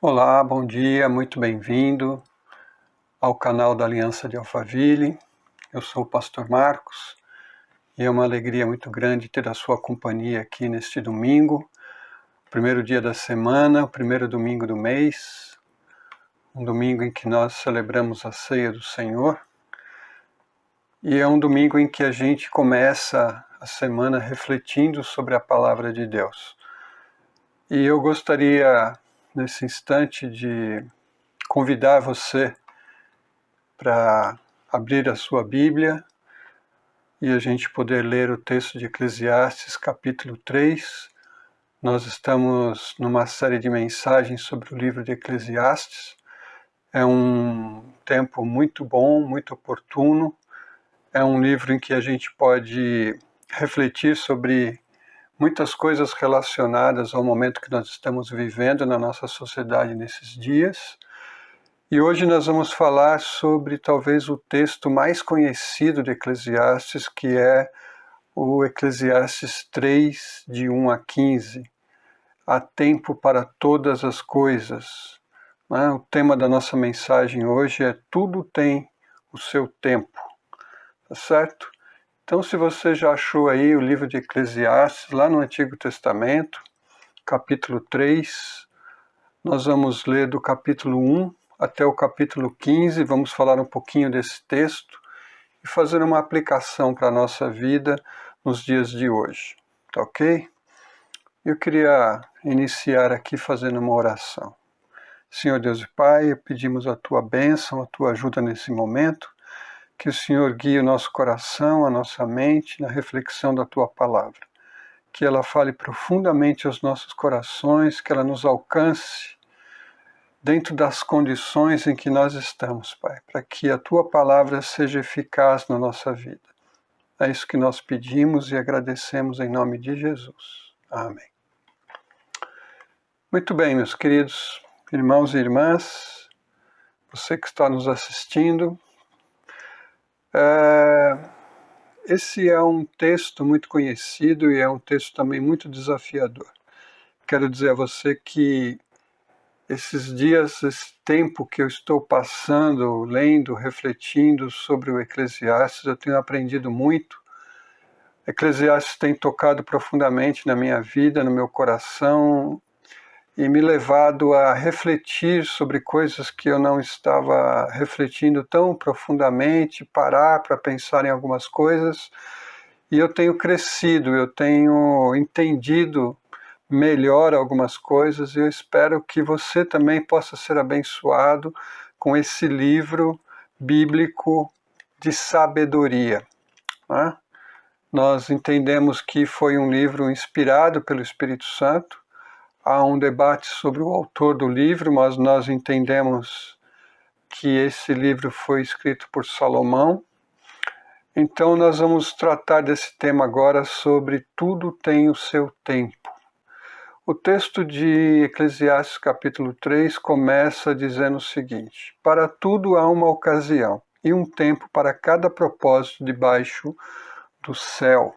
Olá, bom dia, muito bem-vindo ao canal da Aliança de Alphaville. Eu sou o Pastor Marcos e é uma alegria muito grande ter a sua companhia aqui neste domingo, primeiro dia da semana, o primeiro domingo do mês, um domingo em que nós celebramos a ceia do Senhor e é um domingo em que a gente começa a semana refletindo sobre a Palavra de Deus. E eu gostaria, nesse instante, de convidar você para abrir a sua Bíblia e a gente poder ler o texto de Eclesiastes, capítulo 3. Nós estamos numa série de mensagens sobre o livro de Eclesiastes. É um tempo muito bom, muito oportuno. É um livro em que a gente pode refletir sobre muitas coisas relacionadas ao momento que nós estamos vivendo na nossa sociedade nesses dias. E hoje nós vamos falar sobre talvez o texto mais conhecido de Eclesiastes, que é o Eclesiastes 3, de 1 a 15. Há tempo para todas as coisas. O tema da nossa mensagem hoje é tudo tem o seu tempo. Tá certo? Então, se você já achou aí o livro de Eclesiastes, lá no Antigo Testamento, capítulo 3, nós vamos ler do capítulo 1 até o capítulo 15, vamos falar um pouquinho desse texto e fazer uma aplicação para a nossa vida nos dias de hoje, tá ok? Eu queria iniciar aqui fazendo uma oração. Senhor Deus e Pai, pedimos a Tua bênção, a Tua ajuda nesse momento, que o Senhor guie o nosso coração, a nossa mente na reflexão da Tua palavra, que ela fale profundamente aos nossos corações, que ela nos alcance dentro das condições em que nós estamos, Pai, para que a Tua palavra seja eficaz na nossa vida. É isso que nós pedimos e agradecemos em nome de Jesus. Amém. Muito bem, meus queridos irmãos e irmãs, você que está nos assistindo, esse é um texto muito conhecido e é um texto também muito desafiador. Quero dizer a você que esses dias, esse tempo que eu estou passando, lendo, refletindo sobre o Eclesiastes, eu tenho aprendido muito. Eclesiastes tem tocado profundamente na minha vida, no meu coração, e me levado a refletir sobre coisas que eu não estava refletindo tão profundamente, parar para pensar em algumas coisas, e eu tenho crescido, eu tenho entendido melhor algumas coisas, e eu espero que você também possa ser abençoado com esse livro bíblico de sabedoria. Né? Nós entendemos que foi um livro inspirado pelo Espírito Santo. Há um debate sobre o autor do livro, mas nós entendemos que esse livro foi escrito por Salomão. Então nós vamos tratar desse tema agora sobre tudo tem o seu tempo. O texto de Eclesiastes capítulo 3 começa dizendo o seguinte: para tudo há uma ocasião e um tempo para cada propósito debaixo do céu.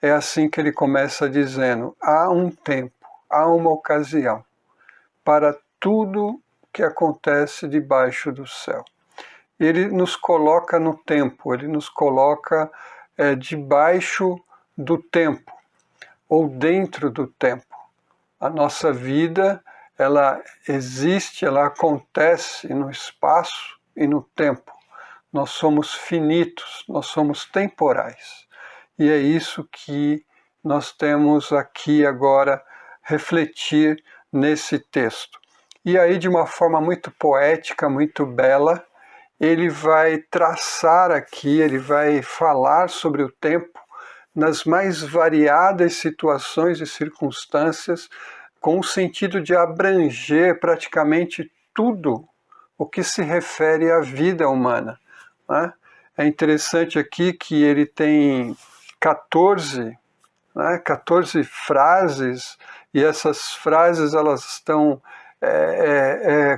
É assim que ele começa dizendo: há um tempo, há uma ocasião para tudo que acontece debaixo do céu. Ele nos coloca no tempo, ele nos coloca debaixo do tempo, ou dentro do tempo. A nossa vida, ela existe, ela acontece no espaço e no tempo. Nós somos finitos, nós somos temporais. E é isso que nós temos aqui agora refletir nesse texto. E aí, de uma forma muito poética, muito bela, ele vai traçar aqui, ele vai falar sobre o tempo nas mais variadas situações e circunstâncias, com o sentido de abranger praticamente tudo o que se refere à vida humana. Né? É interessante aqui que ele tem 14 frases, e essas frases elas estão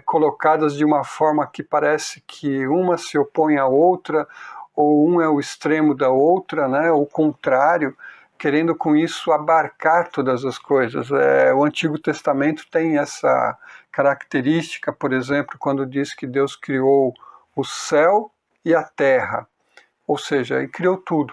colocadas de uma forma que parece que uma se opõe à outra, ou um é o extremo da outra, né? O contrário, querendo com isso abarcar todas as coisas. O Antigo Testamento tem essa característica, por exemplo, quando diz que Deus criou o céu e a terra, ou seja, ele criou tudo.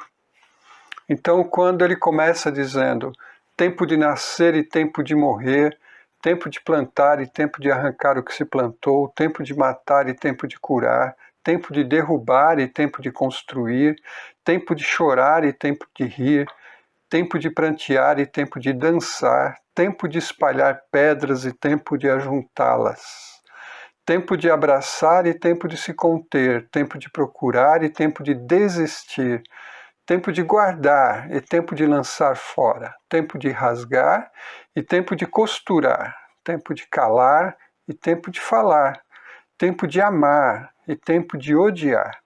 Então, quando ele começa dizendo tempo de nascer e tempo de morrer, tempo de plantar e tempo de arrancar o que se plantou, tempo de matar e tempo de curar, tempo de derrubar e tempo de construir, tempo de chorar e tempo de rir, tempo de prantear e tempo de dançar, tempo de espalhar pedras e tempo de ajuntá-las, tempo de abraçar e tempo de se conter, tempo de procurar e tempo de desistir, tempo de guardar e tempo de lançar fora, tempo de rasgar e tempo de costurar, tempo de calar e tempo de falar, tempo de amar e tempo de odiar,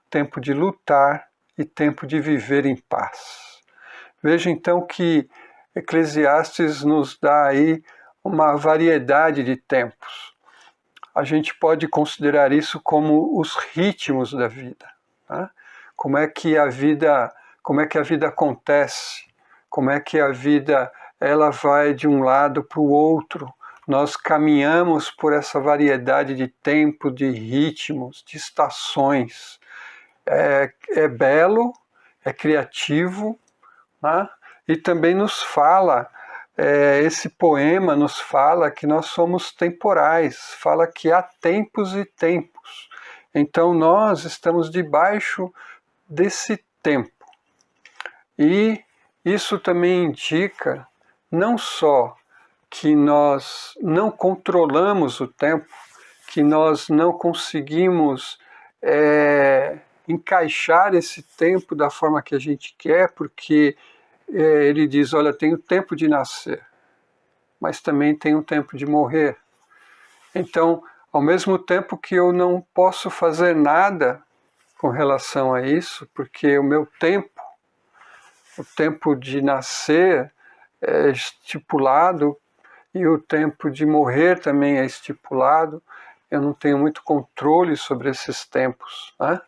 tempo de lutar e tempo de viver em paz. Veja então que Eclesiastes nos dá aí uma variedade de tempos. A gente pode considerar isso como os ritmos da vida, tá? Como é que a vida acontece, como é que a vida ela vai de um lado para o outro. Nós caminhamos por essa variedade de tempo, de ritmos, de estações. É belo, é criativo, né? E também nos fala, esse poema nos fala que nós somos temporais, fala que há tempos e tempos. Então nós estamos debaixo desse tempo. E isso também indica não só que nós não controlamos o tempo, que nós não conseguimos encaixar esse tempo da forma que a gente quer, porque ele diz, olha, tem o tempo de nascer, mas também tem o tempo de morrer. Então, ao mesmo tempo que eu não posso fazer nada com relação a isso, porque o meu tempo, o tempo de nascer é estipulado e o tempo de morrer também é estipulado, eu não tenho muito controle sobre esses tempos, né?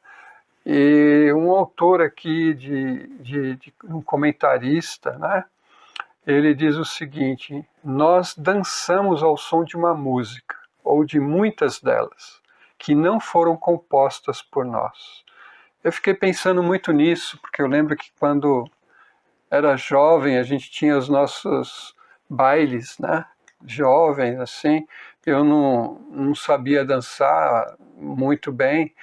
E um autor aqui, um comentarista, né? Ele diz o seguinte: nós dançamos ao som de uma música, ou de muitas delas, que não foram compostas por nós. Eu fiquei pensando muito nisso, porque eu lembro que quando era jovem, a gente tinha os nossos bailes, né? Jovens, assim, eu não sabia dançar muito bem,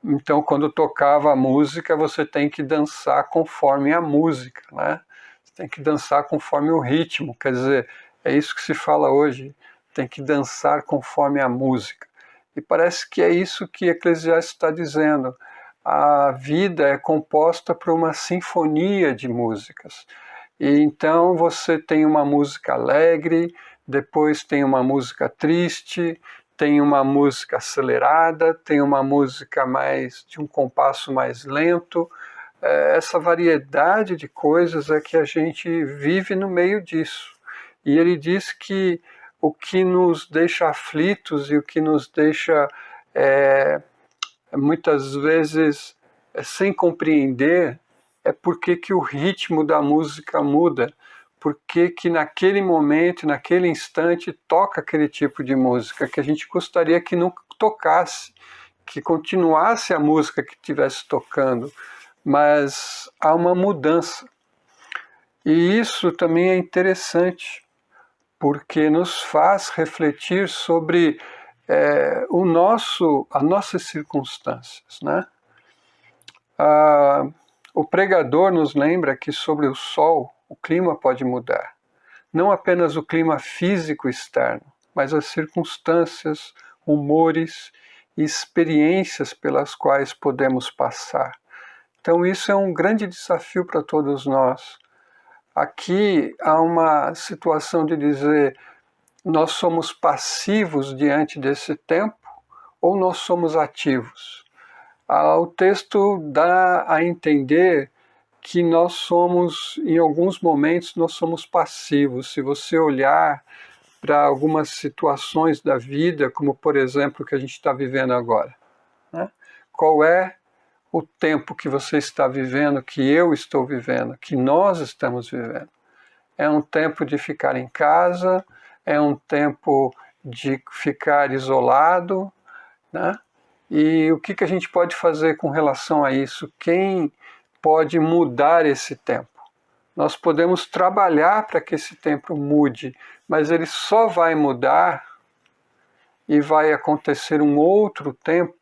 então quando tocava a música, você tem que dançar conforme a música, né? Você tem que dançar conforme o ritmo, quer dizer, é isso que se fala hoje, tem que dançar conforme a música. E parece que é isso que Eclesiastes está dizendo. A vida é composta por uma sinfonia de músicas. E então você tem uma música alegre, depois tem uma música triste, tem uma música acelerada, tem uma música de um compasso mais lento. Essa variedade de coisas é que a gente vive no meio disso. E ele diz que o que nos deixa aflitos e o que nos deixa muitas vezes sem compreender é porque que o ritmo da música muda, porque que naquele momento, naquele instante toca aquele tipo de música que a gente gostaria que não tocasse, que continuasse a música que estivesse tocando, mas há uma mudança. E isso também é interessante, porque nos faz refletir sobre as nossas circunstâncias, né? O pregador nos lembra que sobre o sol o clima pode mudar. Não apenas o clima físico externo, mas as circunstâncias, humores e experiências pelas quais podemos passar. Então isso é um grande desafio para todos nós. Aqui há uma situação de dizer, nós somos passivos diante desse tempo ou nós somos ativos? O texto dá a entender que nós somos, em alguns momentos, nós somos passivos. Se você olhar para algumas situações da vida, como por exemplo o que a gente está vivendo agora, né? Qual é o tempo que você está vivendo, que eu estou vivendo, que nós estamos vivendo. É um tempo de ficar em casa, é um tempo de ficar isolado, né? E o que a gente pode fazer com relação a isso? Quem pode mudar esse tempo? Nós podemos trabalhar para que esse tempo mude, mas ele só vai mudar e vai acontecer um outro tempo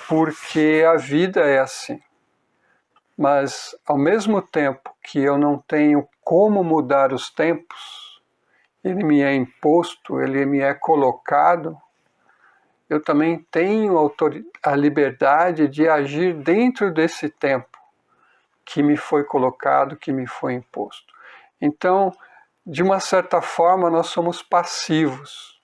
porque a vida é assim. Mas, ao mesmo tempo que eu não tenho como mudar os tempos, ele me é imposto, ele me é colocado, eu também tenho a liberdade de agir dentro desse tempo que me foi colocado, que me foi imposto. Então, de uma certa forma, nós somos passivos,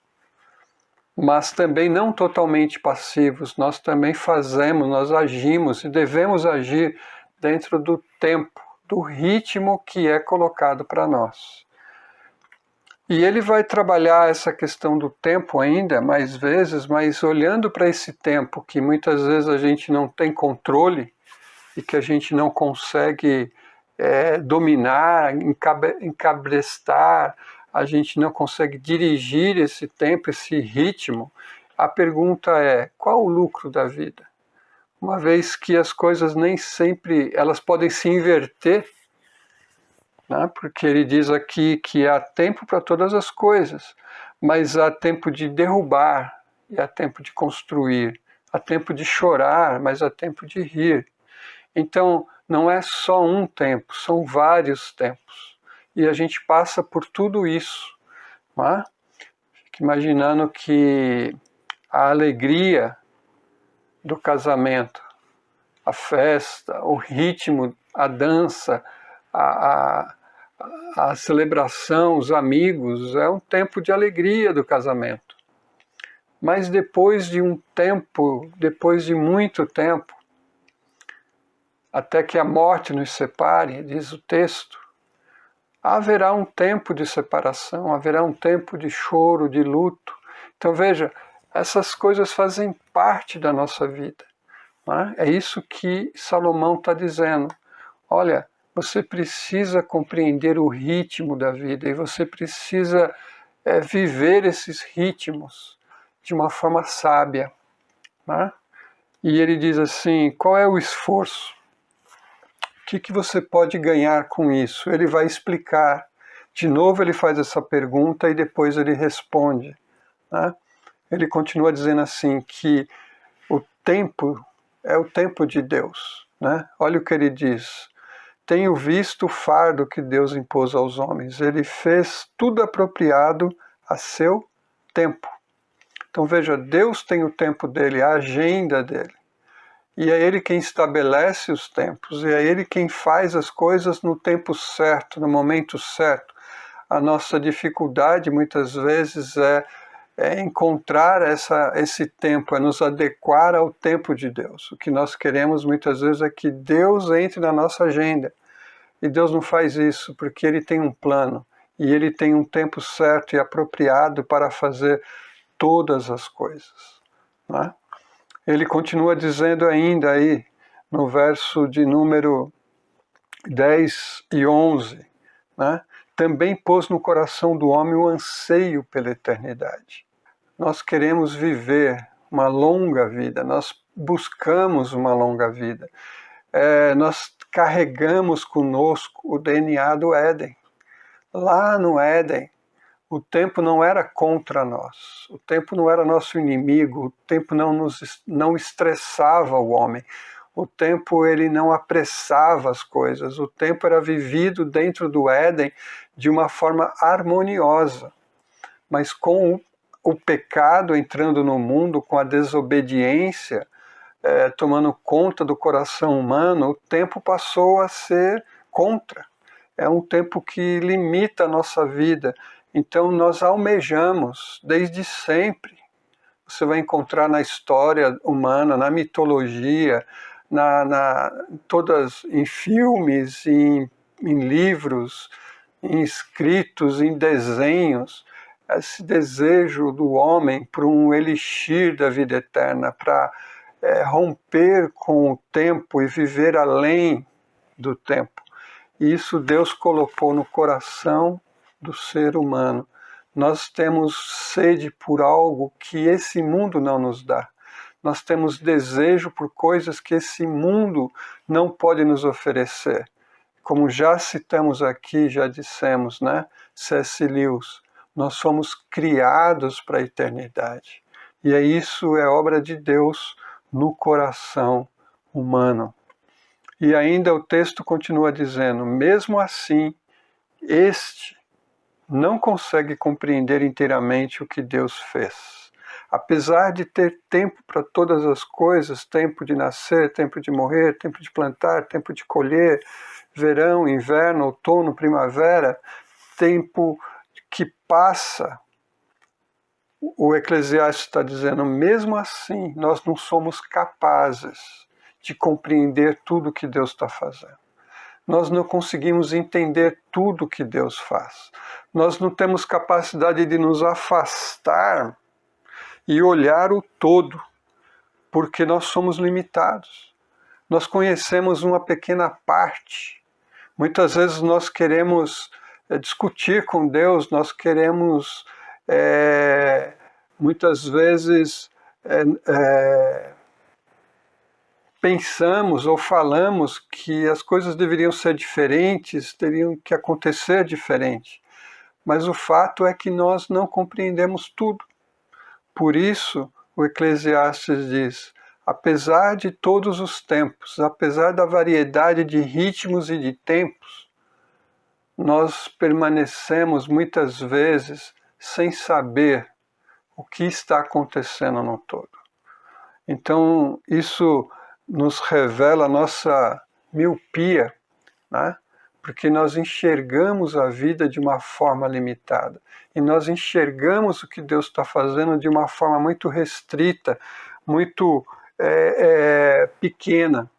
mas também não totalmente passivos. Nós também fazemos, nós agimos e devemos agir dentro do tempo, do ritmo que é colocado para nós. E ele vai trabalhar essa questão do tempo ainda mais vezes, mas olhando para esse tempo que muitas vezes a gente não tem controle e que a gente não consegue dominar, encabrestar, a gente não consegue dirigir esse tempo, esse ritmo. A pergunta é, qual o lucro da vida? Uma vez que as coisas nem sempre, elas podem se inverter, né? Porque ele diz aqui que há tempo para todas as coisas, mas há tempo de derrubar e há tempo de construir, há tempo de chorar, mas há tempo de rir. Então, não é só um tempo, são vários tempos. E a gente passa por tudo isso. Não é? Fico imaginando que a alegria do casamento, a festa, o ritmo, a dança, a celebração, os amigos, é um tempo de alegria do casamento. Mas depois de um tempo, depois de muito tempo, até que a morte nos separe, diz o texto, haverá um tempo de separação, haverá um tempo de choro, de luto. Então veja, essas coisas fazem parte da nossa vida. Não é? É isso que Salomão está dizendo. Olha, você precisa compreender o ritmo da vida e você precisa viver esses ritmos de uma forma sábia. Não é? E ele diz assim, qual é o esforço? O que você pode ganhar com isso? Ele vai explicar. De novo ele faz essa pergunta e depois ele responde. Né? Ele continua dizendo assim, que o tempo é o tempo de Deus. Né? Olha o que ele diz. Tenho visto o fardo que Deus impôs aos homens. Ele fez tudo apropriado a seu tempo. Então veja, Deus tem o tempo dele, a agenda dele. E é Ele quem estabelece os tempos, e é Ele quem faz as coisas no tempo certo, no momento certo. A nossa dificuldade muitas vezes é encontrar esse tempo, é nos adequar ao tempo de Deus. O que nós queremos muitas vezes é que Deus entre na nossa agenda. E Deus não faz isso porque Ele tem um plano, e Ele tem um tempo certo e apropriado para fazer todas as coisas. Não é? Ele continua dizendo ainda aí, no verso de número 10 e 11, né? Também pôs no coração do homem o anseio pela eternidade. Nós queremos viver uma longa vida, nós buscamos uma longa vida. Nós carregamos conosco o DNA do Éden. Lá no Éden, o tempo não era contra nós, o tempo não era nosso inimigo, o tempo não estressava o homem, o tempo ele não apressava as coisas, o tempo era vivido dentro do Éden de uma forma harmoniosa. Mas com o pecado entrando no mundo, com a desobediência tomando conta do coração humano, o tempo passou a ser contra. É um tempo que limita a nossa vida. Então nós almejamos desde sempre. Você vai encontrar na história humana, na mitologia, todas em filmes, em livros, em escritos, em desenhos, esse desejo do homem por um elixir da vida eterna, para romper com o tempo e viver além do tempo. E isso Deus colocou no coração do ser humano. Nós temos sede por algo que esse mundo não nos dá. Nós temos desejo por coisas que esse mundo não pode nos oferecer. Como já citamos aqui, já dissemos, né? C.S. Lewis, nós somos criados para a eternidade. E isso é obra de Deus no coração humano. E ainda o texto continua dizendo, mesmo assim, este não consegue compreender inteiramente o que Deus fez. Apesar de ter tempo para todas as coisas, tempo de nascer, tempo de morrer, tempo de plantar, tempo de colher, verão, inverno, outono, primavera, tempo que passa, o Eclesiastes está dizendo, mesmo assim, nós não somos capazes de compreender tudo que Deus está fazendo. Nós não conseguimos entender tudo que Deus faz. Nós não temos capacidade de nos afastar e olhar o todo, porque nós somos limitados. Nós conhecemos uma pequena parte. Muitas vezes nós queremos discutir com Deus, nós queremos, muitas vezes, pensamos ou falamos que as coisas deveriam ser diferentes, teriam que acontecer diferente. Mas o fato é que nós não compreendemos tudo. Por isso, o Eclesiastes diz, apesar de todos os tempos, apesar da variedade de ritmos e de tempos, nós permanecemos muitas vezes sem saber o que está acontecendo no todo. Então, isso nos revela a nossa miopia, né? Porque nós enxergamos a vida de uma forma limitada. E nós enxergamos o que Deus está fazendo de uma forma muito restrita, muito pequena,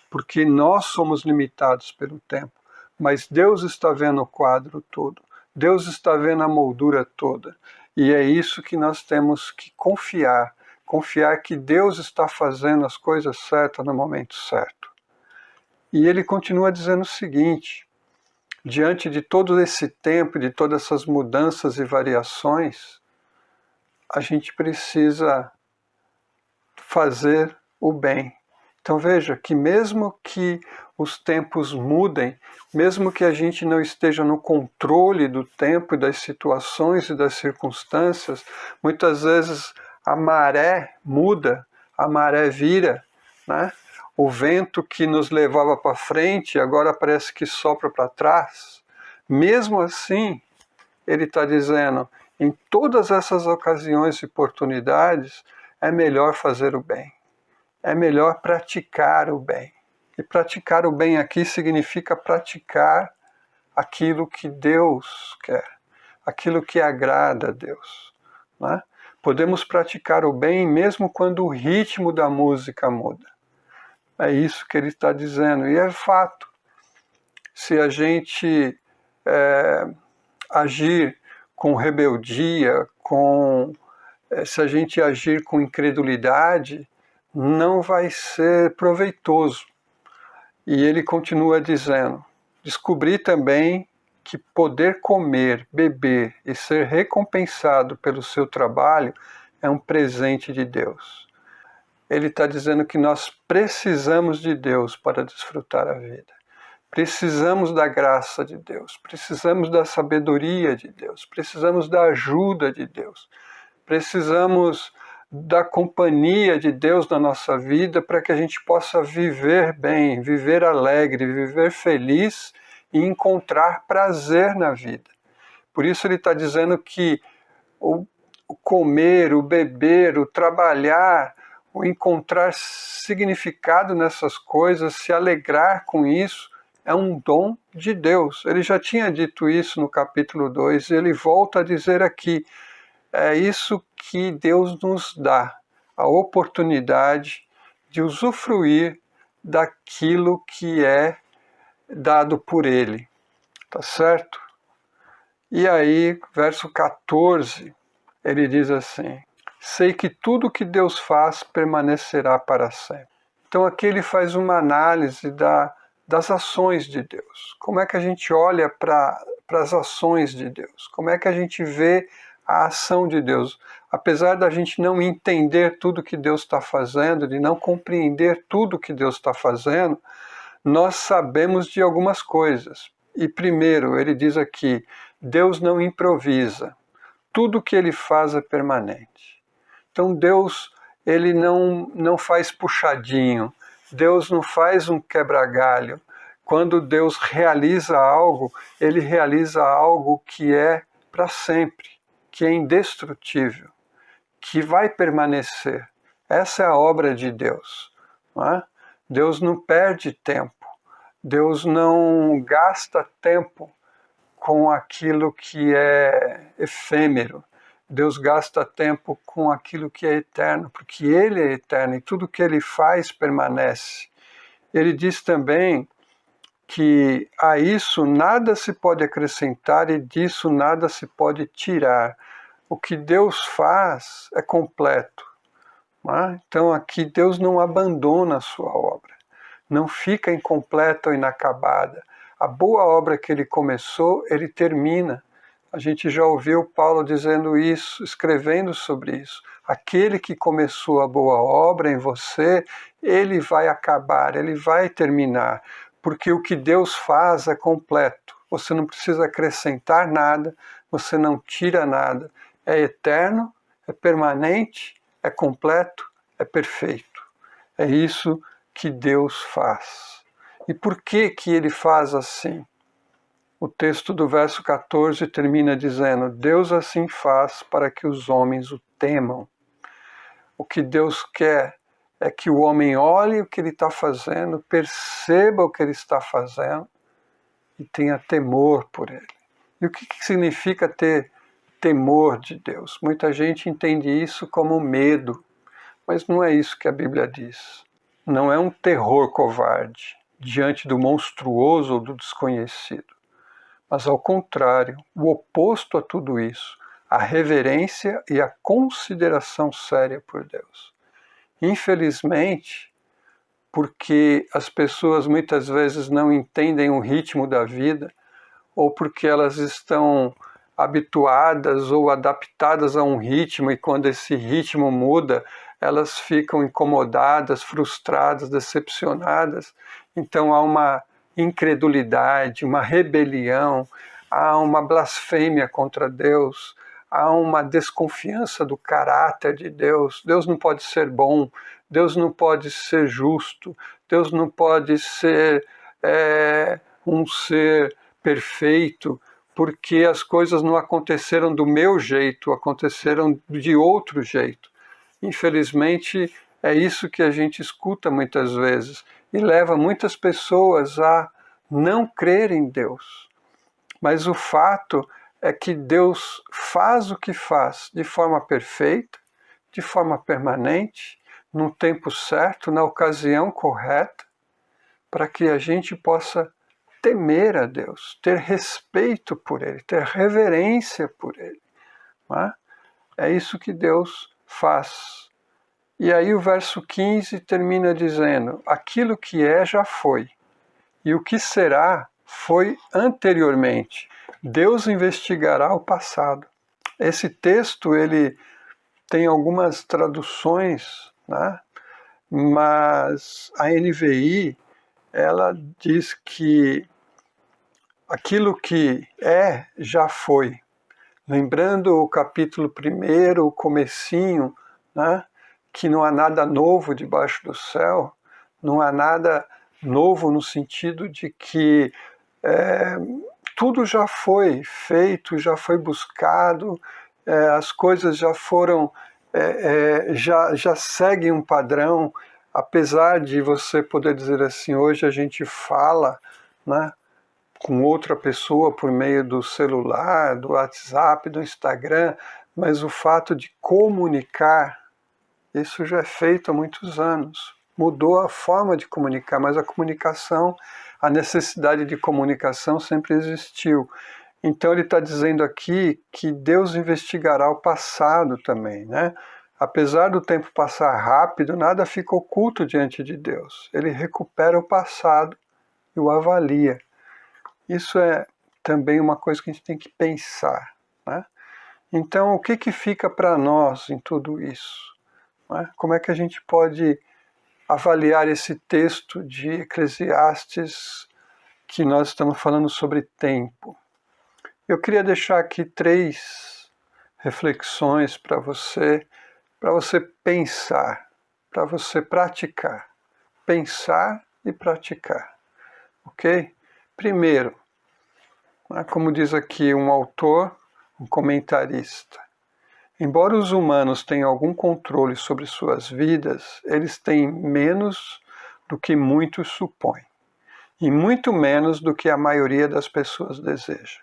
porque nós somos limitados pelo tempo. Mas Deus está vendo o quadro todo, Deus está vendo a moldura toda. E é isso que nós temos que confiar que Deus está fazendo as coisas certas no momento certo. E ele continua dizendo o seguinte, diante de todo esse tempo, de todas essas mudanças e variações, a gente precisa fazer o bem. Então veja que mesmo que os tempos mudem, mesmo que a gente não esteja no controle do tempo e das situações e das circunstâncias, muitas vezes a maré muda, a maré vira, né? O vento que nos levava para frente agora parece que sopra para trás. Mesmo assim, ele está dizendo, em todas essas ocasiões e oportunidades, é melhor fazer o bem. É melhor praticar o bem. E praticar o bem aqui significa praticar aquilo que Deus quer, aquilo que agrada a Deus, né? Podemos praticar o bem mesmo quando o ritmo da música muda. É isso que ele está dizendo, e é fato. Se a gente agir com rebeldia, se a gente agir com incredulidade, não vai ser proveitoso. E ele continua dizendo, descobri também que poder comer, beber e ser recompensado pelo seu trabalho é um presente de Deus. Ele está dizendo que nós precisamos de Deus para desfrutar a vida. Precisamos da graça de Deus, precisamos da sabedoria de Deus, precisamos da ajuda de Deus, precisamos da companhia de Deus na nossa vida para que a gente possa viver bem, viver alegre, viver feliz e encontrar prazer na vida. Por isso ele está dizendo que o comer, o beber, o trabalhar, o encontrar significado nessas coisas, se alegrar com isso, é um dom de Deus. Ele já tinha dito isso no capítulo 2, e ele volta a dizer aqui, é isso que Deus nos dá, a oportunidade de usufruir daquilo que é dado por Ele. Tá certo? E aí, verso 14, ele diz assim, sei que tudo que Deus faz permanecerá para sempre. Então aqui ele faz uma análise das ações de Deus. Como é que a gente olha para as ações de Deus? Como é que a gente vê a ação de Deus? Apesar da gente não entender tudo que Deus está fazendo, de não compreender tudo que Deus está fazendo, nós sabemos de algumas coisas. E primeiro, ele diz aqui, Deus não improvisa. Tudo que ele faz é permanente. Então Deus, ele não faz puxadinho. Deus não faz um quebra-galho. Quando Deus realiza algo, ele realiza algo que é para sempre, que é indestrutível, que vai permanecer. Essa é a obra de Deus. Não é? Deus não perde tempo. Deus não gasta tempo com aquilo que é efêmero. Deus gasta tempo com aquilo que é eterno, porque Ele é eterno e tudo que Ele faz permanece. Ele diz também que a isso nada se pode acrescentar e disso nada se pode tirar. O que Deus faz é completo. Não é? Então aqui Deus não abandona a sua obra, não fica incompleta ou inacabada. A boa obra que Ele começou, Ele termina. A gente já ouviu Paulo dizendo isso, escrevendo sobre isso. Aquele que começou a boa obra em você, ele vai acabar, ele vai terminar, porque o que Deus faz é completo. Você não precisa acrescentar nada, você não tira nada. É eterno, é permanente, é completo, é perfeito. É isso que Deus faz. E por que ele faz assim? O texto do verso 14 termina dizendo, Deus assim faz para que os homens o temam. O que Deus quer é que o homem olhe o que ele está fazendo, perceba o que ele está fazendo e tenha temor por ele. E o que significa ter temor de Deus? Muita gente entende isso como medo, mas não é isso que a Bíblia diz. Não é um terror covarde diante do monstruoso ou do desconhecido. Mas, ao contrário, o oposto a tudo isso, a reverência e a consideração séria por Deus. Infelizmente, porque as pessoas muitas vezes não entendem o ritmo da vida, ou porque elas estão habituadas ou adaptadas a um ritmo, e quando esse ritmo muda, elas ficam incomodadas, frustradas, decepcionadas. Então há uma incredulidade, uma rebelião, há uma blasfêmia contra Deus, há uma desconfiança do caráter de Deus. Deus não pode ser bom, Deus não pode ser justo, Deus não pode ser um ser perfeito, porque as coisas não aconteceram do meu jeito, aconteceram de outro jeito. Infelizmente, é isso que a gente escuta muitas vezes e leva muitas pessoas a não crer em Deus. Mas o fato é que Deus faz o que faz de forma perfeita, de forma permanente, no tempo certo, na ocasião correta, para que a gente possa temer a Deus, ter respeito por Ele, ter reverência por Ele. Não é? É isso que Deus faz. E aí o verso 15 termina dizendo, aquilo que é já foi, e o que será foi anteriormente. Deus investigará o passado. Esse texto ele tem algumas traduções, né? Mas a NVI ela diz que aquilo que é já foi. Lembrando o capítulo 1, o comecinho, né? Que não há nada novo debaixo do céu, não há nada novo no sentido de que tudo já foi feito, já foi buscado, as coisas já foram, já seguem um padrão, apesar de você poder dizer assim, hoje a gente fala, né, com outra pessoa por meio do celular, do WhatsApp, do Instagram, mas o fato de comunicar, isso já é feito há muitos anos. Mudou a forma de comunicar, mas a comunicação, a necessidade de comunicação sempre existiu. Então ele está dizendo aqui que Deus investigará o passado também, né? Apesar do tempo passar rápido, nada fica oculto diante de Deus. Ele recupera o passado e o avalia. Isso é também uma coisa que a gente tem que pensar, né? Então, o que fica para nós em tudo isso? Né? Como é que a gente pode avaliar esse texto de Eclesiastes que nós estamos falando sobre tempo? Eu queria deixar aqui 3 reflexões para você pensar, para você praticar. Pensar e praticar, ok? Primeiro, como diz aqui um autor, um comentarista, embora os humanos tenham algum controle sobre suas vidas, eles têm menos do que muitos supõem, e muito menos do que a maioria das pessoas deseja.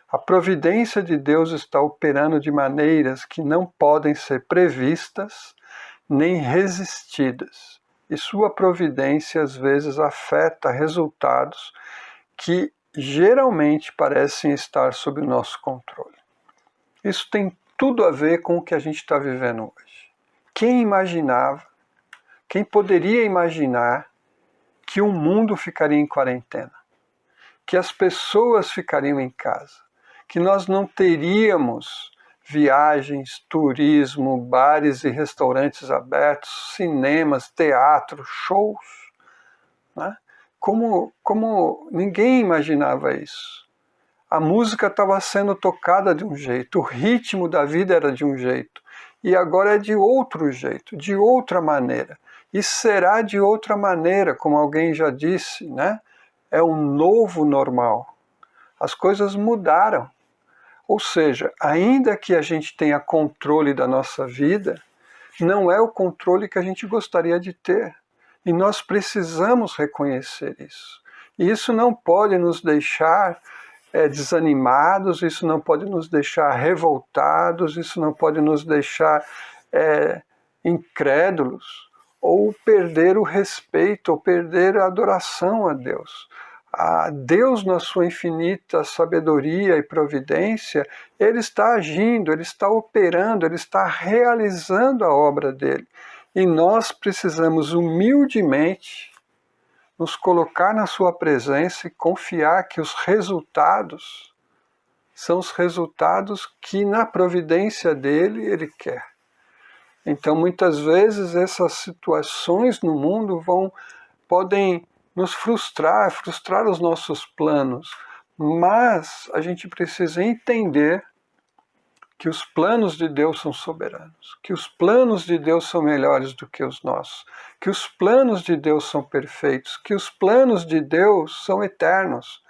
A providência de Deus está operando de maneiras que não podem ser previstas nem resistidas, e sua providência às vezes afeta resultados que geralmente parecem estar sob o nosso controle. Isso tem tudo a ver com o que a gente está vivendo hoje. Quem poderia imaginar que o mundo ficaria em quarentena? Que as pessoas ficariam em casa? Que nós não teríamos viagens, turismo, bares e restaurantes abertos, cinemas, teatro, shows, né? Como ninguém imaginava isso. A música estava sendo tocada de um jeito, o ritmo da vida era de um jeito, e agora é de outro jeito, de outra maneira. E será de outra maneira, como alguém já disse, né? É um novo normal. As coisas mudaram. Ou seja, ainda que a gente tenha controle da nossa vida, não é o controle que a gente gostaria de ter. E nós precisamos reconhecer isso. E isso não pode nos deixar desanimados, isso não pode nos deixar revoltados, isso não pode nos deixar incrédulos, ou perder o respeito, ou perder a adoração a Deus. A Deus, na sua infinita sabedoria e providência, Ele está agindo, Ele está operando, Ele está realizando a obra dele. E nós precisamos humildemente nos colocar na sua presença e confiar que os resultados são os resultados que na providência dele ele quer. Então, muitas vezes essas situações no mundo podem nos frustrar os nossos planos, mas a gente precisa entender que os planos de Deus são soberanos, que os planos de Deus são melhores do que os nossos, que os planos de Deus são perfeitos, que os planos de Deus são eternos,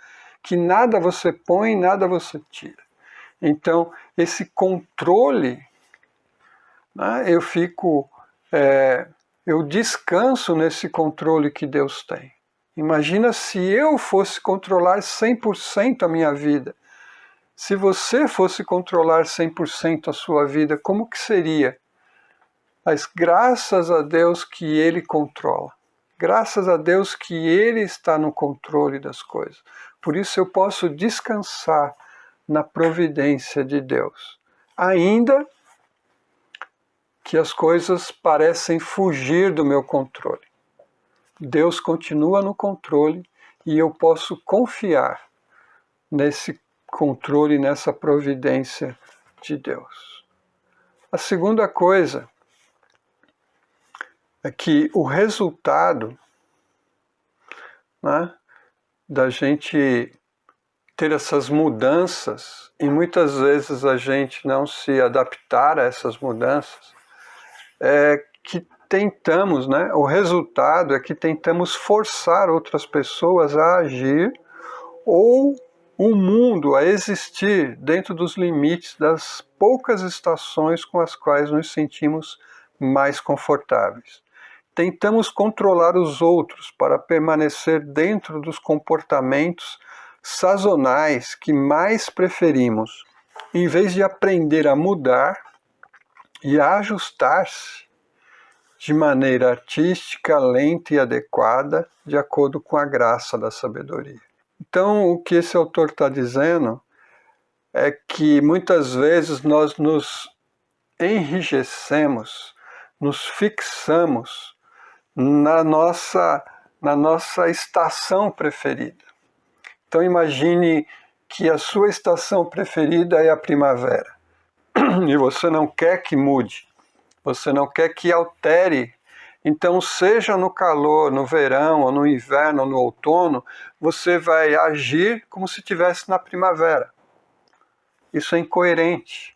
que nada você põe, nada você tira. Então, esse controle, né, eu descanso nesse controle que Deus tem. Imagina se eu fosse controlar 100% a minha vida. Se você fosse controlar 100% a sua vida, como que seria? Mas graças a Deus que Ele controla. Graças a Deus que Ele está no controle das coisas. Por isso eu posso descansar na providência de Deus. Ainda que as coisas parecem fugir do meu controle. Deus continua no controle e eu posso confiar nesse controle, nessa providência de Deus. A segunda coisa é que o resultado, né, da gente ter essas mudanças e muitas vezes a gente não se adaptar a essas mudanças, é que tentamos, né, o resultado é que tentamos forçar outras pessoas a agir ou o mundo a existir dentro dos limites das poucas estações com as quais nos sentimos mais confortáveis. Tentamos controlar os outros para permanecer dentro dos comportamentos sazonais que mais preferimos, em vez de aprender a mudar e a ajustar-se de maneira artística, lenta e adequada, de acordo com a graça da sabedoria. Então, o que esse autor está dizendo é que muitas vezes nós nos enrijecemos, nos fixamos na nossa estação preferida. Então imagine que a sua estação preferida é a primavera e você não quer que mude, você não quer que altere. Então, seja no calor, no verão, ou no inverno, ou no outono, você vai agir como se estivesse na primavera. Isso é incoerente.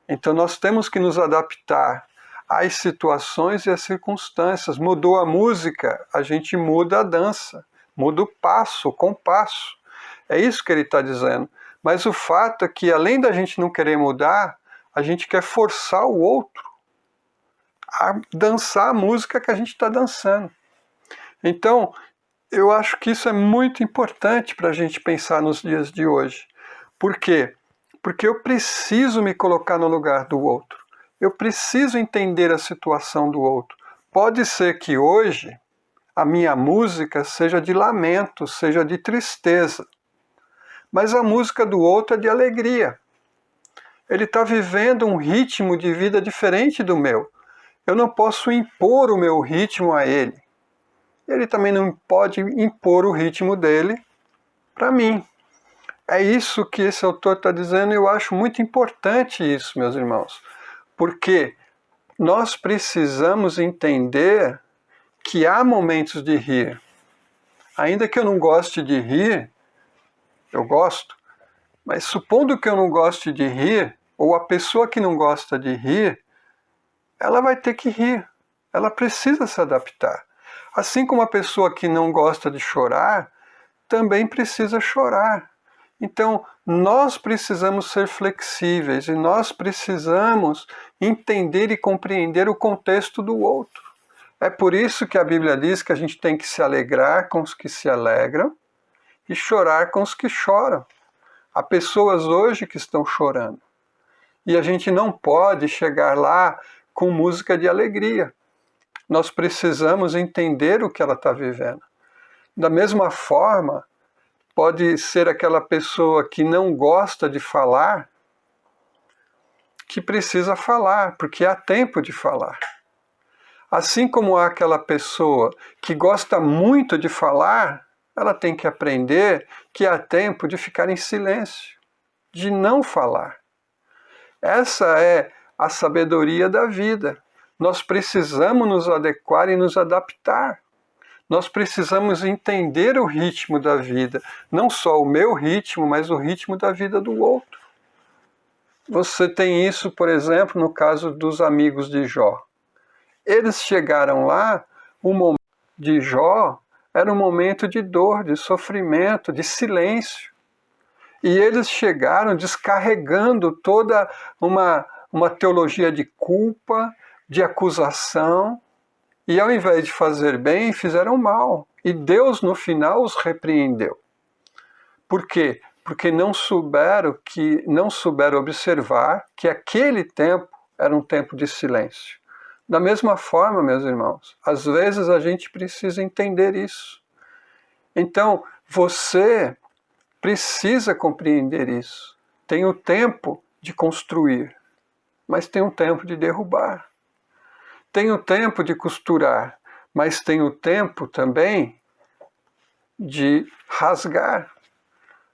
Então, nós temos que nos adaptar às situações e às circunstâncias. Mudou a música, a gente muda a dança, muda o passo, o compasso. É isso que ele está dizendo. Mas o fato é que, além da gente não querer mudar, a gente quer forçar o outro a dançar a música que a gente está dançando. Então, eu acho que isso é muito importante para a gente pensar nos dias de hoje. Por quê? Porque eu preciso me colocar no lugar do outro. Eu preciso entender a situação do outro. Pode ser que hoje a minha música seja de lamento, seja de tristeza. Mas a música do outro é de alegria. Ele está vivendo um ritmo de vida diferente do meu. Eu não posso impor o meu ritmo a ele. Ele também não pode impor o ritmo dele para mim. É isso que esse autor está dizendo e eu acho muito importante isso, meus irmãos. Porque nós precisamos entender que há momentos de rir. Ainda que eu não goste de rir, eu gosto, mas supondo que eu não goste de rir, ou a pessoa que não gosta de rir, ela vai ter que rir, ela precisa se adaptar. Assim como a pessoa que não gosta de chorar, também precisa chorar. Então, nós precisamos ser flexíveis e nós precisamos entender e compreender o contexto do outro. É por isso que a Bíblia diz que a gente tem que se alegrar com os que se alegram e chorar com os que choram. Há pessoas hoje que estão chorando. E a gente não pode chegar lá com música de alegria. Nós precisamos entender o que ela está vivendo. Da mesma forma, pode ser aquela pessoa que não gosta de falar, que precisa falar, porque há tempo de falar. Assim como há aquela pessoa que gosta muito de falar, ela tem que aprender que há tempo de ficar em silêncio, de não falar. Essa é a sabedoria da vida. Nós precisamos nos adequar e nos adaptar. Nós precisamos entender o ritmo da vida. Não só o meu ritmo, mas o ritmo da vida do outro. Você tem isso, por exemplo, no caso dos amigos de Jó. Eles chegaram lá, o momento de Jó era um momento de dor, de sofrimento, de silêncio. E eles chegaram descarregando toda uma teologia de culpa, de acusação, e ao invés de fazer bem, fizeram mal. E Deus, no final, os repreendeu. Por quê? Porque não souberam observar que aquele tempo era um tempo de silêncio. Da mesma forma, meus irmãos, às vezes a gente precisa entender isso. Então, você precisa compreender isso. Tem o tempo de construir, mas tem o tempo de derrubar. Tem o tempo de costurar, mas tem o tempo também de rasgar.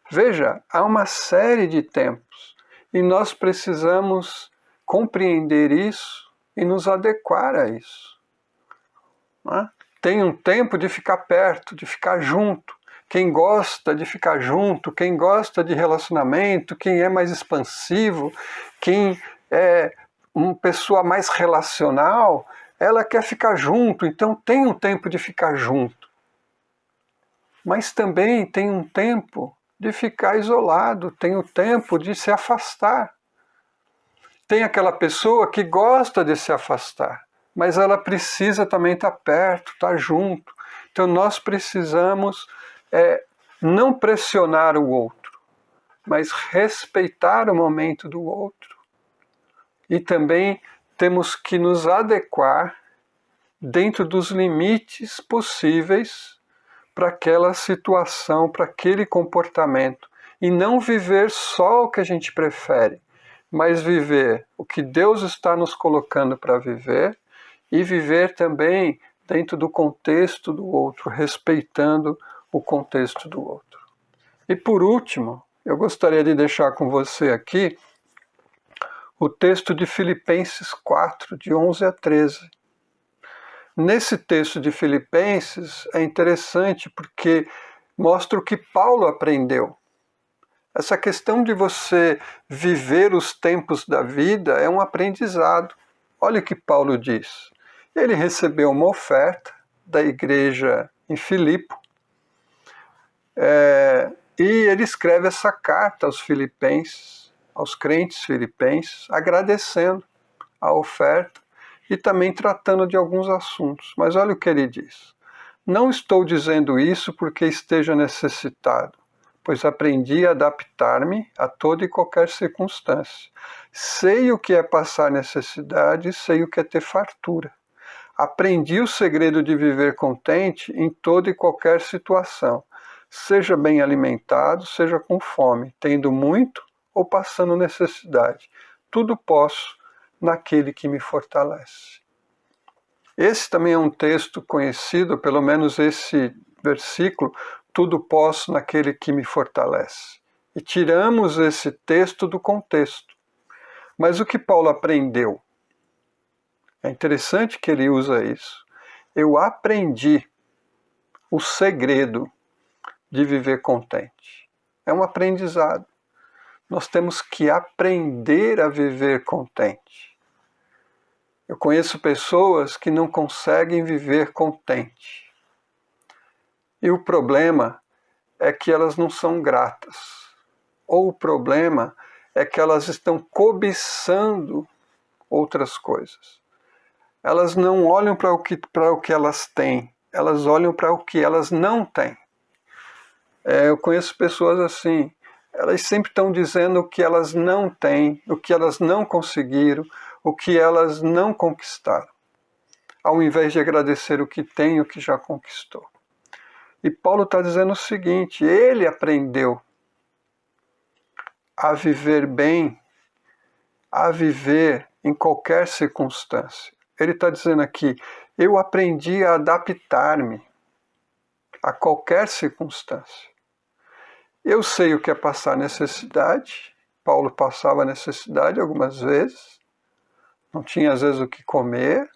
Veja, há uma série de tempos e nós precisamos compreender isso e nos adequar a isso. Tem um tempo de ficar perto, de ficar junto. Quem gosta de ficar junto, quem gosta de relacionamento, quem é mais expansivo, quem é uma pessoa mais relacional, ela quer ficar junto, então tem um tempo de ficar junto. Mas também tem um tempo de ficar isolado, tem o tempo de se afastar. Tem aquela pessoa que gosta de se afastar, mas ela precisa também estar perto, estar junto. Então nós precisamos não pressionar o outro, mas respeitar o momento do outro. E também temos que nos adequar dentro dos limites possíveis para aquela situação, para aquele comportamento. E não viver só o que a gente prefere, mas viver o que Deus está nos colocando para viver e viver também dentro do contexto do outro, respeitando o contexto do outro. E por último, eu gostaria de deixar com você aqui o texto de Filipenses 4, de 11 a 13. Nesse texto de Filipenses é interessante porque mostra o que Paulo aprendeu. Essa questão de você viver os tempos da vida é um aprendizado. Olha o que Paulo diz. Ele recebeu uma oferta da igreja em Filipe, e ele escreve essa carta aos filipenses, aos crentes filipenses, agradecendo a oferta e também tratando de alguns assuntos. Mas olha o que ele diz. Não estou dizendo isso porque esteja necessitado, pois aprendi a adaptar-me a toda e qualquer circunstância. Sei o que é passar necessidade e sei o que é ter fartura. Aprendi o segredo de viver contente em toda e qualquer situação, seja bem alimentado, seja com fome, tendo muito ou passando necessidade. Tudo posso naquele que me fortalece. Esse também é um texto conhecido, pelo menos esse versículo, tudo posso naquele que me fortalece. E tiramos esse texto do contexto. Mas o que Paulo aprendeu? É interessante que ele usa isso. Eu aprendi o segredo de viver contente. É um aprendizado. Nós temos que aprender a viver contente. Eu conheço pessoas que não conseguem viver contente. E o problema é que elas não são gratas. Ou o problema é que elas estão cobiçando outras coisas. Elas não olham para o que elas têm, elas olham para o que elas não têm. Eu conheço pessoas assim, elas sempre estão dizendo o que elas não têm, o que elas não conseguiram, o que elas não conquistaram, ao invés de agradecer o que tem e o que já conquistou. E Paulo está dizendo o seguinte, ele aprendeu a viver bem, a viver em qualquer circunstância. Ele está dizendo aqui, eu aprendi a adaptar-me a qualquer circunstância. Eu sei o que é passar necessidade, Paulo passava necessidade algumas vezes, não tinha às vezes o que comer,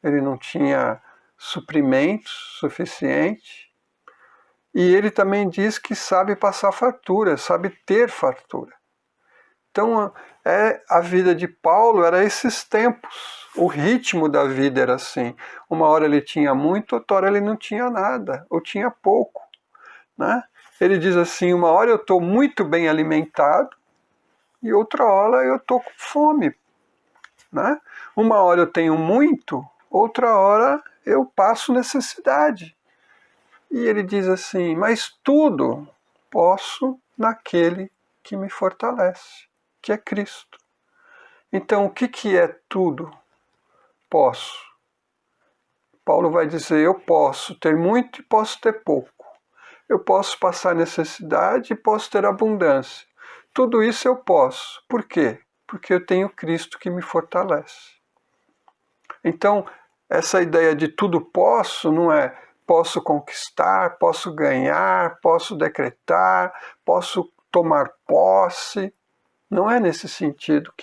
ele não tinha suprimentos suficientes, e ele também diz que sabe passar fartura, sabe ter fartura. Então, a vida de Paulo era esses tempos, o ritmo da vida era assim. Uma hora ele tinha muito, outra hora ele não tinha nada, ou tinha pouco. Né? Ele diz assim, uma hora eu estou muito bem alimentado, e outra hora eu estou com fome. Né? Uma hora eu tenho muito, outra hora eu passo necessidade. E ele diz assim, mas tudo posso naquele que me fortalece, que é Cristo. Então, o que é tudo? Posso. Paulo vai dizer, eu posso ter muito e posso ter pouco. Eu posso passar necessidade e posso ter abundância. Tudo isso eu posso. Por quê? Porque eu tenho Cristo que me fortalece. Então, essa ideia de tudo posso não é posso conquistar, posso ganhar, posso decretar, posso tomar posse. Não é nesse sentido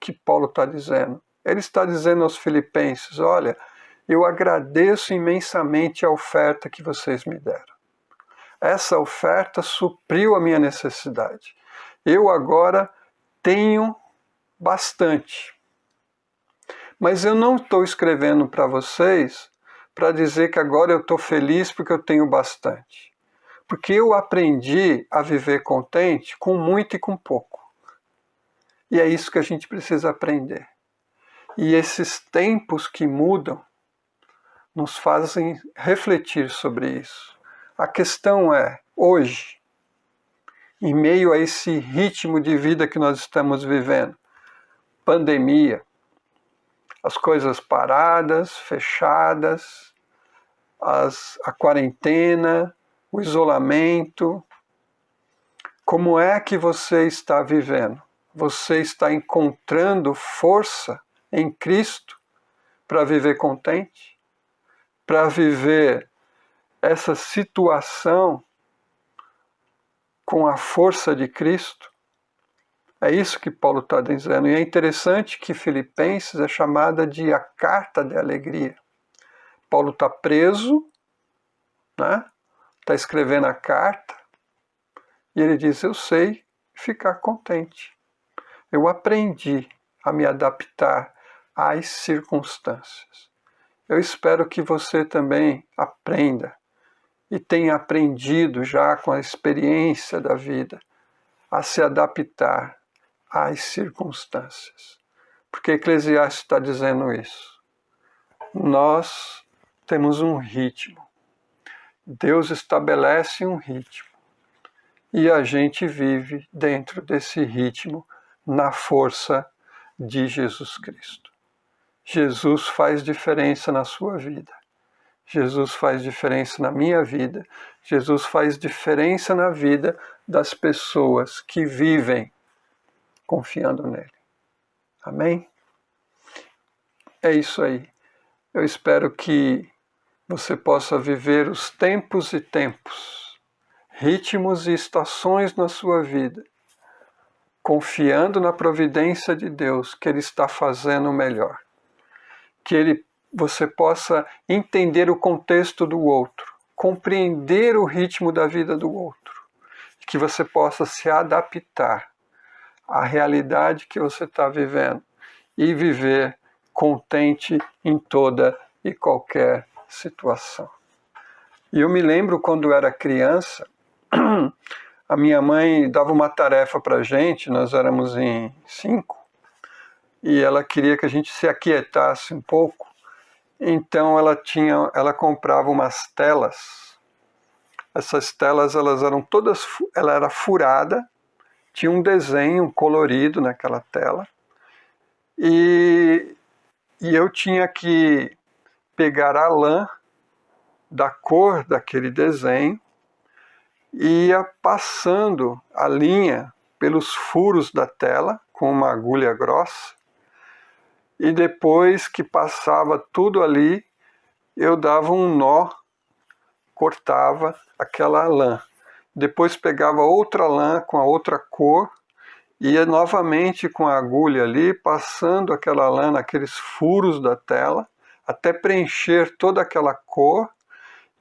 que Paulo está dizendo. Ele está dizendo aos filipenses, olha, eu agradeço imensamente a oferta que vocês me deram. Essa oferta supriu a minha necessidade. Eu agora tenho bastante. Mas eu não estou escrevendo para vocês para dizer que agora eu estou feliz porque eu tenho bastante. Porque eu aprendi a viver contente com muito e com pouco. E é isso que a gente precisa aprender. E esses tempos que mudam nos fazem refletir sobre isso. A questão é, hoje, em meio a esse ritmo de vida que nós estamos vivendo, pandemia, as coisas paradas, fechadas, a quarentena, o isolamento, como é que você está vivendo Você está encontrando força em Cristo para viver contente? Para viver essa situação com a força de Cristo? É isso que Paulo está dizendo. E é interessante que Filipenses é chamada de a carta de alegria. Paulo está preso, né? Está escrevendo a carta, e ele diz, eu sei ficar contente. Eu aprendi a me adaptar às circunstâncias. Eu espero que você também aprenda e tenha aprendido já com a experiência da vida a se adaptar às circunstâncias. Porque Eclesiastes está dizendo isso. Nós temos um ritmo. Deus estabelece um ritmo. E a gente vive dentro desse ritmo na força de Jesus Cristo. Jesus faz diferença na sua vida. Jesus faz diferença na minha vida. Jesus faz diferença na vida das pessoas que vivem confiando nele. Amém? É isso aí. Eu espero que você possa viver os tempos e tempos, ritmos e estações na sua vida, confiando na providência de Deus, que Ele está fazendo o melhor. Que você possa entender o contexto do outro, compreender o ritmo da vida do outro, e que você possa se adaptar à realidade que você está vivendo e viver contente em toda e qualquer situação. E eu me lembro quando eu era criança, a minha mãe dava uma tarefa para a gente, nós éramos em 5, e ela queria que a gente se aquietasse um pouco. Então ela comprava umas telas. Essas telas ela era furada, tinha um desenho colorido naquela tela, e eu tinha que pegar a lã da cor daquele desenho e ia passando a linha pelos furos da tela com uma agulha grossa, e depois que passava tudo ali, eu dava um nó, cortava aquela lã. Depois pegava outra lã com a outra cor, ia novamente com a agulha ali, passando aquela lã naqueles furos da tela, até preencher toda aquela cor,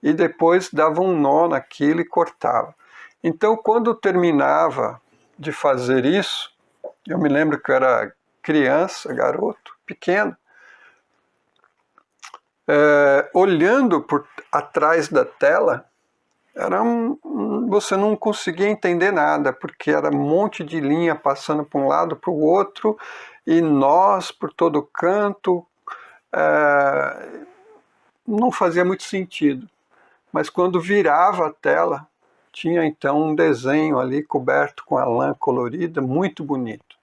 e depois dava um nó naquilo e cortava. Então, quando terminava de fazer isso, eu me lembro que eu era criança, garoto, pequeno, olhando por atrás da tela, você não conseguia entender nada, porque era um monte de linha passando para um lado para o outro, e nós por todo canto, não fazia muito sentido. Mas quando virava a tela, tinha então um desenho ali coberto com a lã colorida, muito bonito.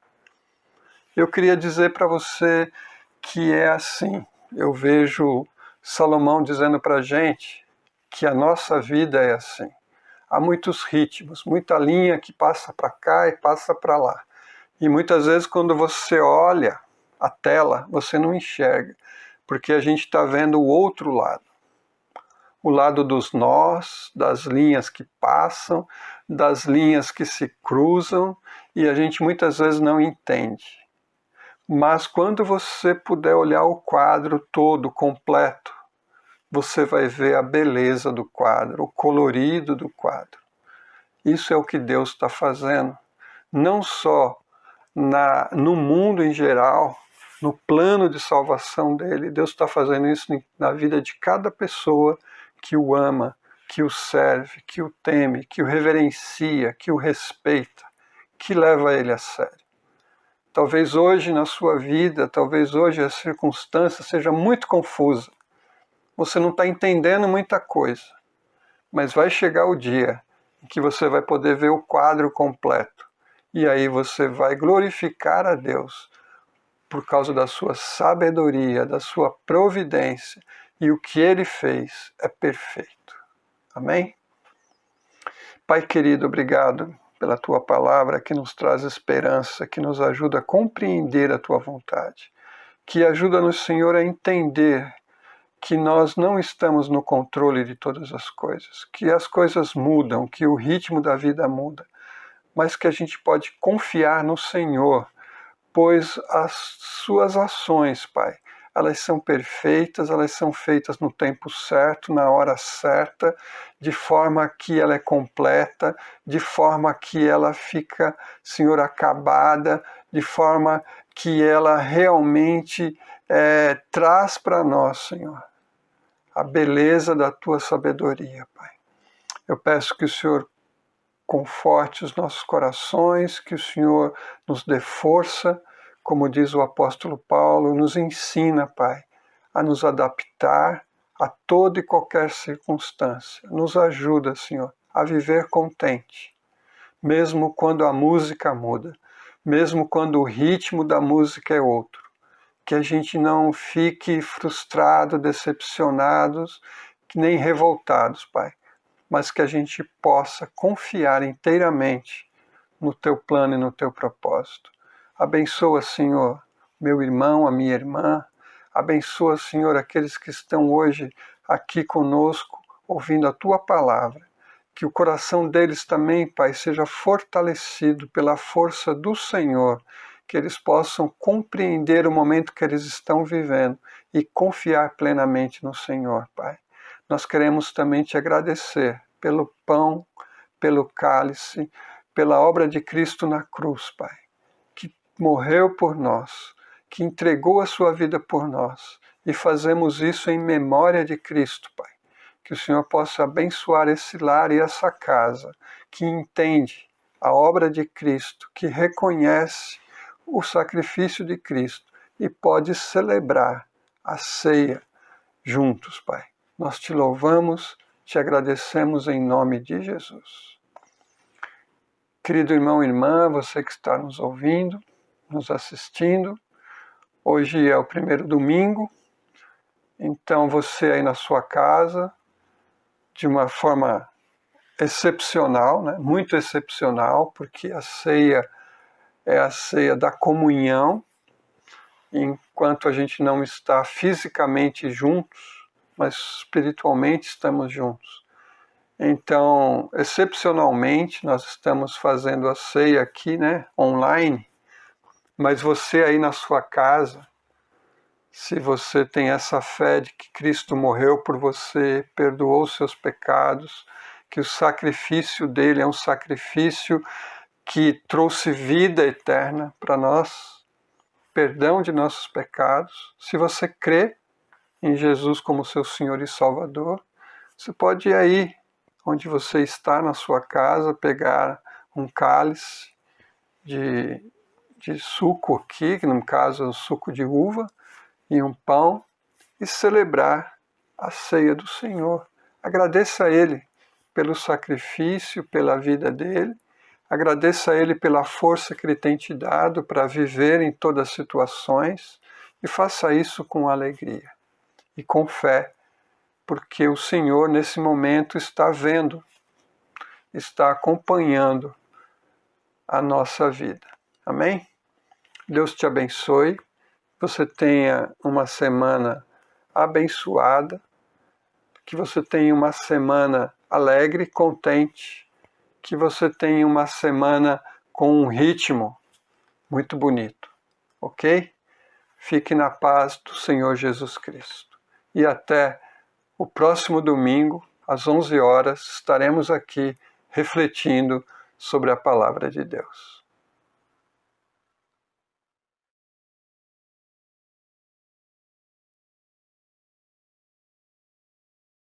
Eu queria dizer para você que é assim. Eu vejo Salomão dizendo para a gente que a nossa vida é assim. Há muitos ritmos, muita linha que passa para cá e passa para lá. E muitas vezes quando você olha a tela, você não enxerga, porque a gente está vendo o outro lado. O lado dos nós, das linhas que passam, das linhas que se cruzam, e a gente muitas vezes não entende. Mas quando você puder olhar o quadro todo, completo, você vai ver a beleza do quadro, o colorido do quadro. Isso é o que Deus está fazendo, não só no mundo em geral, no plano de salvação dele. Deus está fazendo isso na vida de cada pessoa que o ama, que o serve, que o teme, que o reverencia, que o respeita, que leva ele a sério. Talvez hoje na sua vida, talvez hoje a circunstância seja muito confusa. Você não está entendendo muita coisa, mas vai chegar o dia em que você vai poder ver o quadro completo. E aí você vai glorificar a Deus por causa da sua sabedoria, da sua providência, e o que Ele fez é perfeito. Amém? Pai querido, obrigado pela Tua palavra que nos traz esperança, que nos ajuda a compreender a Tua vontade, que ajuda-nos, Senhor, a entender que nós não estamos no controle de todas as coisas, que as coisas mudam, que o ritmo da vida muda, mas que a gente pode confiar no Senhor, pois as suas ações, Pai, elas são perfeitas, elas são feitas no tempo certo, na hora certa, de forma que ela é completa, de forma que ela fica, Senhor, acabada, de forma que ela realmente traz para nós, Senhor, a beleza da Tua sabedoria, Pai. Eu peço que o Senhor conforte os nossos corações, que o Senhor nos dê força, como diz o apóstolo Paulo, nos ensina, Pai, a nos adaptar a toda e qualquer circunstância. Nos ajuda, Senhor, a viver contente, mesmo quando a música muda, mesmo quando o ritmo da música é outro. Que a gente não fique frustrado, decepcionados, nem revoltados, Pai, mas que a gente possa confiar inteiramente no Teu plano e no Teu propósito. Abençoa, Senhor, meu irmão, a minha irmã. Abençoa, Senhor, aqueles que estão hoje aqui conosco, ouvindo a Tua palavra. Que o coração deles também, Pai, seja fortalecido pela força do Senhor, que eles possam compreender o momento que eles estão vivendo e confiar plenamente no Senhor, Pai. Nós queremos também Te agradecer pelo pão, pelo cálice, pela obra de Cristo na cruz, Pai, que morreu por nós, que entregou a sua vida por nós, e fazemos isso em memória de Cristo, Pai. Que o Senhor possa abençoar esse lar e essa casa, que entende a obra de Cristo, que reconhece o sacrifício de Cristo e pode celebrar a ceia juntos, Pai. Nós Te louvamos, Te agradecemos em nome de Jesus. Querido irmão e irmã, você que está nos ouvindo, nos assistindo, hoje é o primeiro domingo, então você aí na sua casa, de uma forma excepcional, né? Muito excepcional, porque a ceia é a ceia da comunhão, enquanto a gente não está fisicamente juntos, mas espiritualmente estamos juntos. Então, excepcionalmente, nós estamos fazendo a ceia aqui, né, online, mas você aí na sua casa, se você tem essa fé de que Cristo morreu por você, perdoou os seus pecados, que o sacrifício dele é um sacrifício que trouxe vida eterna para nós, perdão de nossos pecados. Se você crê em Jesus como seu Senhor e Salvador, você pode ir aí, onde você está na sua casa, pegar um cálice de suco aqui, que no caso é o suco de uva, e um pão, e celebrar a ceia do Senhor. Agradeça a Ele pelo sacrifício, pela vida dele, agradeça a Ele pela força que Ele tem te dado para viver em todas as situações, e faça isso com alegria e com fé, porque o Senhor nesse momento está vendo, está acompanhando a nossa vida. Amém? Deus te abençoe, você tenha uma semana abençoada, que você tenha uma semana alegre, contente, que você tenha uma semana com um ritmo muito bonito, ok? Fique na paz do Senhor Jesus Cristo. E até o próximo domingo, às 11 horas, estaremos aqui refletindo sobre a palavra de Deus.